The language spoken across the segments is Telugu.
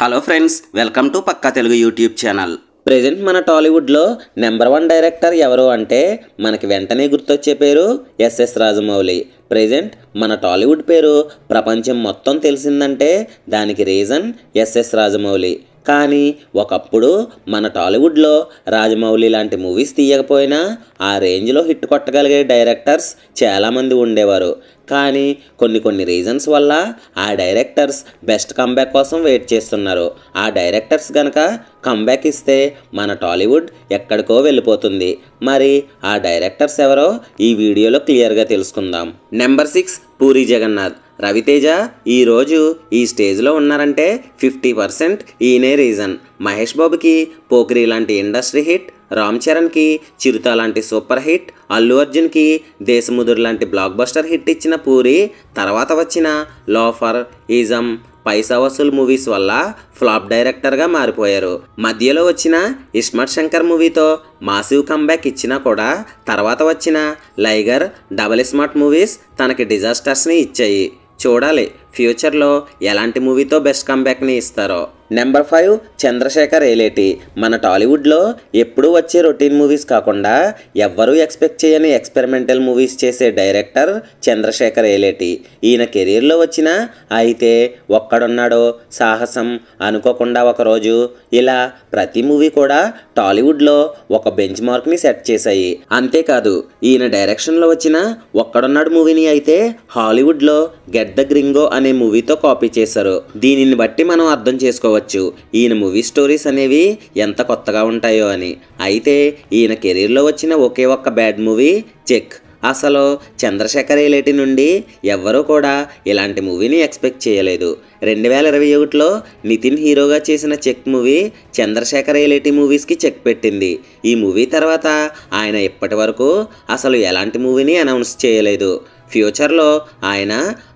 హలో ఫ్రెండ్స్, వెల్కమ్ టు పక్కా తెలుగు యూట్యూబ్ ఛానల్. ప్రెజెంట్ మన టాలీవుడ్లో నెంబర్ 1 డైరెక్టర్ ఎవరు అంటే మనకి వెంటనే గుర్తొచ్చే పేరు ఎస్ఎస్ రాజమౌళి. ప్రెజెంట్ మన టాలీవుడ్ పేరు ప్రపంచం మొత్తం తెలిసిందంటే దానికి రీజన్ ఎస్ఎస్ రాజమౌళి. కానీ ఒకప్పుడు మన టాలీవుడ్లో రాజమౌళి లాంటి మూవీస్ తీయకపోయినా ఆ రేంజ్లో హిట్ కొట్టగలిగే డైరెక్టర్స్ చాలామంది ఉండేవారు. కానీ కొన్ని రీజన్స్ వల్ల ఆ డైరెక్టర్స్ బెస్ట్ కంబ్యాక్ కోసం వెయిట్ చేస్తున్నారు. ఆ డైరెక్టర్స్ కనుక కంబ్యాక్ ఇస్తే మన టాలీవుడ్ ఎక్కడికో వెళ్ళిపోతుంది. మరి ఆ డైరెక్టర్స్ ఎవరో ఈ వీడియోలో క్లియర్గా తెలుసుకుందాం. నెంబర్ 6 పూరి జగన్నాథ్. రవితేజ ఈరోజు ఈ స్టేజ్లో ఉన్నారంటే 50% ఈయనే రీజన్. మహేష్ బాబుకి పోకిరి లాంటి ఇండస్ట్రీ హిట్, రామ్ చరణ్కి చిరుత లాంటి సూపర్ హిట్, అల్లు అర్జున్కి దేశముదురు లాంటి బ్లాక్ బస్టర్ హిట్ ఇచ్చిన పూరి తర్వాత వచ్చిన లోఫర్, ఈజం, పైసా వసూల్ మూవీస్ వల్ల ఫ్లాప్ డైరెక్టర్గా మారిపోయారు. మధ్యలో వచ్చిన ఇస్మార్ట్ శంకర్ మూవీతో మాసివ్ కంబ్యాక్ ఇచ్చినా కూడా తర్వాత వచ్చిన లైగర్, డబల్ స్మార్ట్ మూవీస్ తనకి డిజాస్టర్స్ని ఇచ్చాయి. చూడాలి ఫ్యూచర్లో ఎలాంటి మూవీతో బెస్ట్ కంబ్యాక్ని ఇస్తారో. నెంబర్ 5 చంద్రశేఖర్ ఏలేటి. మన టాలీవుడ్లో ఎప్పుడూ వచ్చే రొటీన్ మూవీస్ కాకుండా ఎవ్వరూ ఎక్స్పెక్ట్ చేయని ఎక్స్పెరిమెంటల్ మూవీస్ చేసే డైరెక్టర్ చంద్రశేఖర్ ఏలేటి. ఈయన కెరీర్లో వచ్చిన అయితే ఒక్కడున్నాడో, సాహసం, అనుకోకుండా ఒకరోజు, ఇలా ప్రతి మూవీ కూడా టాలీవుడ్లో ఒక బెంచ్ మార్క్ని సెట్ చేశాయి. అంతేకాదు ఈయన డైరెక్షన్లో వచ్చిన ఒక్కడున్నాడు మూవీని అయితే హాలీవుడ్లో గెట్ ద గ్రింగో అనే మూవీతో కాపీ చేశారు. దీనిని బట్టి మనం అర్థం చేసుకోవచ్చు ఈయన మూవీ స్టోరీస్ అనేవి ఎంత కొత్తగా ఉంటాయో అని. అయితే ఈయన కెరీర్లో వచ్చిన ఒకే ఒక్క బ్యాడ్ మూవీ చెక్. అసలు చంద్రశేఖర్ ఏలేటి నుండి ఎవ్వరూ కూడా ఇలాంటి మూవీని ఎక్స్పెక్ట్ చేయలేదు. 2021లో నితిన్ హీరోగా చేసిన చెక్ మూవీ చంద్రశేఖర్ ఏలేటి మూవీస్కి చెక్ పెట్టింది. ఈ మూవీ తర్వాత ఆయన ఇప్పటి వరకు అసలు ఎలాంటి మూవీని అనౌన్స్ చేయలేదు. ఫ్యూచర్లో ఆయన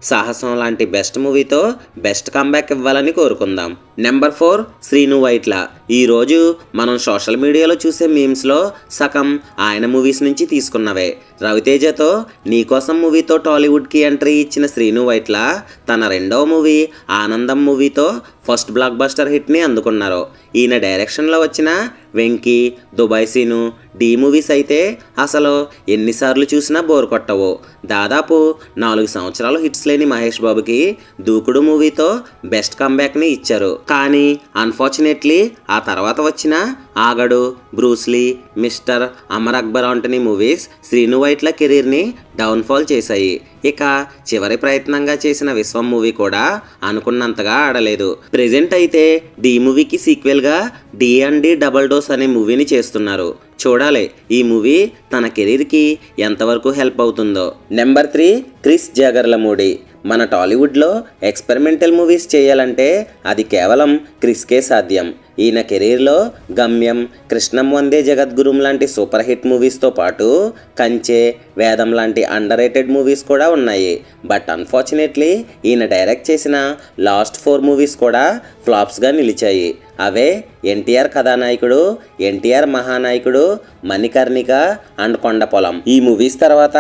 సాహసం లాంటి బెస్ట్ మూవీతో బెస్ట్ కంబ్యాక్ ఇవ్వాలని కోరుకుందాం. నెంబర్ 4 శ్రీను వైట్ల. ఈరోజు మనం సోషల్ మీడియాలో చూసే మీమ్స్లో సగం ఆయన మూవీస్ నుంచి తీసుకున్నవే. రవితేజతో నీకోసం మూవీతో టాలీవుడ్కి ఎంట్రీ ఇచ్చిన శ్రీను వైట్ల తన రెండవ మూవీ ఆనందం మూవీతో ఫస్ట్ బ్లాక్ బస్టర్ హిట్ని అందుకున్నారు. ఈయన డైరెక్షన్లో వచ్చిన వెంకీ, దుబాయ్ సీను, డి మూవీస్ అయితే అసలు ఎన్నిసార్లు చూసినా బోర్ కొట్టవు. దాదాపు 4 సంవత్సరాలు హిట్స్ లేని మహేష్ బాబుకి దూకుడు మూవీతో బెస్ట్ కంబ్యాక్ని ఇచ్చారు. కానీ అన్ఫార్చునేట్లీ ఆ తర్వాత వచ్చిన Aagadu, Bruce Lee, Mister, Amar Akbar Antony movies Srinu Vaitla కెరీర్ని డౌన్ఫాల్ చేశాయి. ఇక చివరి ప్రయత్నంగా చేసిన విశ్వం మూవీ కూడా అనుకున్నంతగా ఆడలేదు. ప్రెజెంట్ అయితే డి మూవీకి సీక్వెల్గా D&D డబల్ డోస్ అనే మూవీని చేస్తున్నారు. చూడాలి ఈ మూవీ తన కెరీర్కి ఎంతవరకు హెల్ప్ అవుతుందో. Number 3 Chris Jagarlamudi. మన టాలీవుడ్లో ఎక్స్పెరిమెంటల్ మూవీస్ చేయాలంటే అది కేవలం క్రిస్కే సాధ్యం. ఈయన కెరీర్లో గమ్యం, కృష్ణం వందే జగద్గురుం లాంటి సూపర్ హిట్ మూవీస్తో పాటు కంచె, వేదం లాంటి అండర్ రేటెడ్ మూవీస్ కూడా ఉన్నాయి. బట్ అన్ఫార్చునేట్లీ ఈయన డైరెక్ట్ చేసిన లాస్ట్ 4 మూవీస్ కూడా ఫ్లాప్స్గా నిలిచాయి. అవే ఎన్టీఆర్ కథానాయకుడు, ఎన్టీఆర్ మహానాయకుడు, మణికర్ణిక అండ్ కొండపొలం. ఈ మూవీస్ తర్వాత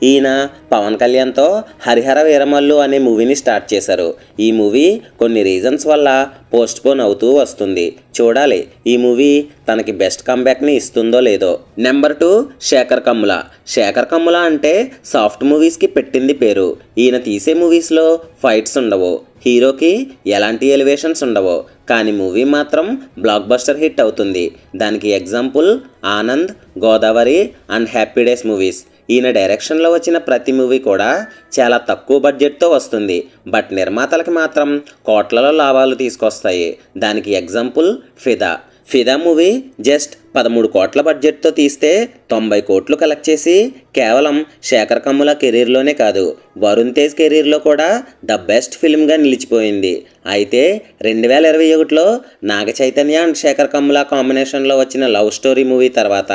ఈయన పవన్ కళ్యాణ్తో హరిహర వీరమల్లు అనే మూవీని స్టార్ట్ చేశారు. ఈ మూవీ కొన్ని రీజన్స్ వల్ల పోస్ట్పోన్ అవుతూ వస్తుంది. చూడాలి ఈ మూవీ తనకి బెస్ట్ కంబ్యాక్ని ఇస్తుందో లేదో. నెంబర్ 2 శేఖర్ కమ్ముల. శేఖర్ కమ్ముల అంటే సాఫ్ట్ మూవీస్కి పెట్టింది పేరు. ఈయన తీసే మూవీస్లో ఫైట్స్ ఉండవు, హీరోకి ఎలాంటి ఎలివేషన్స్ ఉండవు, కానీ మూవీ మాత్రం బ్లాక్ బస్టర్ హిట్ అవుతుంది. దానికి example Anand, Godavari and happy days movies. ఈయన డైరెక్షన్లో వచ్చిన ప్రతి మూవీ కూడా చాలా తక్కువ బడ్జెట్తో వస్తుంది. బట్ నిర్మాతలకి మాత్రం కోట్లలో లాభాలు తీసుకొస్తాయి. దానికి ఎగ్జాంపుల్ ఫిదా మూవీ జస్ట్ 13 కోట్ల బడ్జెట్తో తీస్తే 90 కోట్లు కలెక్ట్ చేసి కేవలం శేఖర్ కమ్ముల కెరీర్లోనే కాదు వరుణ్ తేజ్ కెరీర్లో కూడా ద బెస్ట్ ఫిల్మ్గా నిలిచిపోయింది. అయితే 2021లో నాగ చైతన్య అండ్ శేఖర్ కమ్ముల కాంబినేషన్లో వచ్చిన లవ్ స్టోరీ మూవీ తర్వాత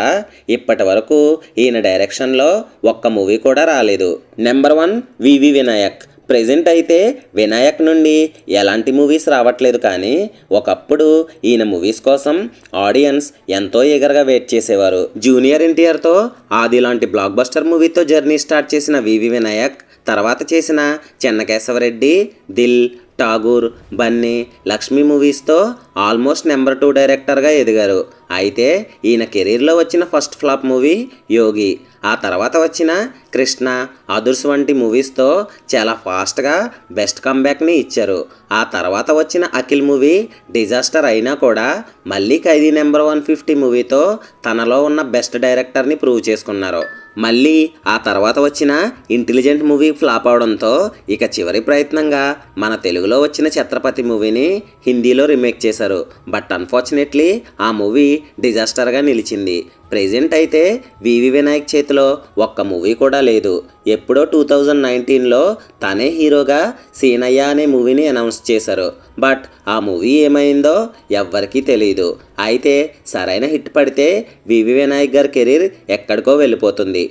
ఇప్పటి వరకు ఈయన డైరెక్షన్లో ఒక్క మూవీ కూడా రాలేదు. నెంబర్ 1 వివి వినాయక్. ప్రెజెంట్ అయితే వినాయక్ నుండి ఎలాంటి మూవీస్ రావట్లేదు. కానీ ఒకప్పుడు ఈయన మూవీస్ కోసం ఆడియన్స్ ఎంతో ఈగర్గా వెయిట్ చేసేవారు. జూనియర్ ఎన్టీఆర్తో ఆది లాంటి బ్లాక్ బస్టర్ మూవీతో జర్నీ స్టార్ట్ చేసిన వివి వినాయక్ తర్వాత చేసిన చెన్నకేశవరెడ్డి, దిల్, ఠాగూర్, బన్నీ, లక్ష్మి మూవీస్తో ఆల్మోస్ట్ నెంబర్ 2 డైరెక్టర్గా ఎదిగారు. అయితే ఈయన కెరీర్లో వచ్చిన ఫస్ట్ ఫ్లాప్ మూవీ యోగి. ఆ తర్వాత వచ్చిన కృష్ణ, అదుర్స్ వంటి మూవీస్తో చాలా ఫాస్ట్గా బెస్ట్ కంబ్యాక్ని ఇచ్చారు. ఆ తర్వాత వచ్చిన అఖిల్ మూవీ డిజాస్టర్ అయినా కూడా మళ్ళీ ఖైదీ నెంబర్ 150 మూవీతో తనలో ఉన్న బెస్ట్ డైరెక్టర్ని ప్రూవ్ చేసుకున్నారు. మళ్ళీ ఆ తర్వాత వచ్చిన ఇంటెలిజెంట్ మూవీ ఫ్లాప్ అవడంతో ఇక చివరి ప్రయత్నంగా మన తెలుగులో వచ్చిన ఛత్రపతి మూవీని హిందీలో రీమేక్ చేశారు. బట్ అన్ఫార్చునేట్లీ ఆ మూవీ డిజాస్టర్గా నిలిచింది. ప్రెజెంట్ అయితే వివి వినాయక్ చేతిలో ఒక్క మూవీ కూడా లేదు. ఎప్పుడో 2019లో తనే హీరోగా సీనయ్య అనే మూవీని అనౌన్స్ చేశారు. బట్ ఆ మూవీ ఏమైందో ఎవ్వరికీ తెలియదు. అయితే సరైన హిట్ పడితే వివి వినాయక్ గారి కెరీర్ ఎక్కడికో వెళ్ళిపోతుంది.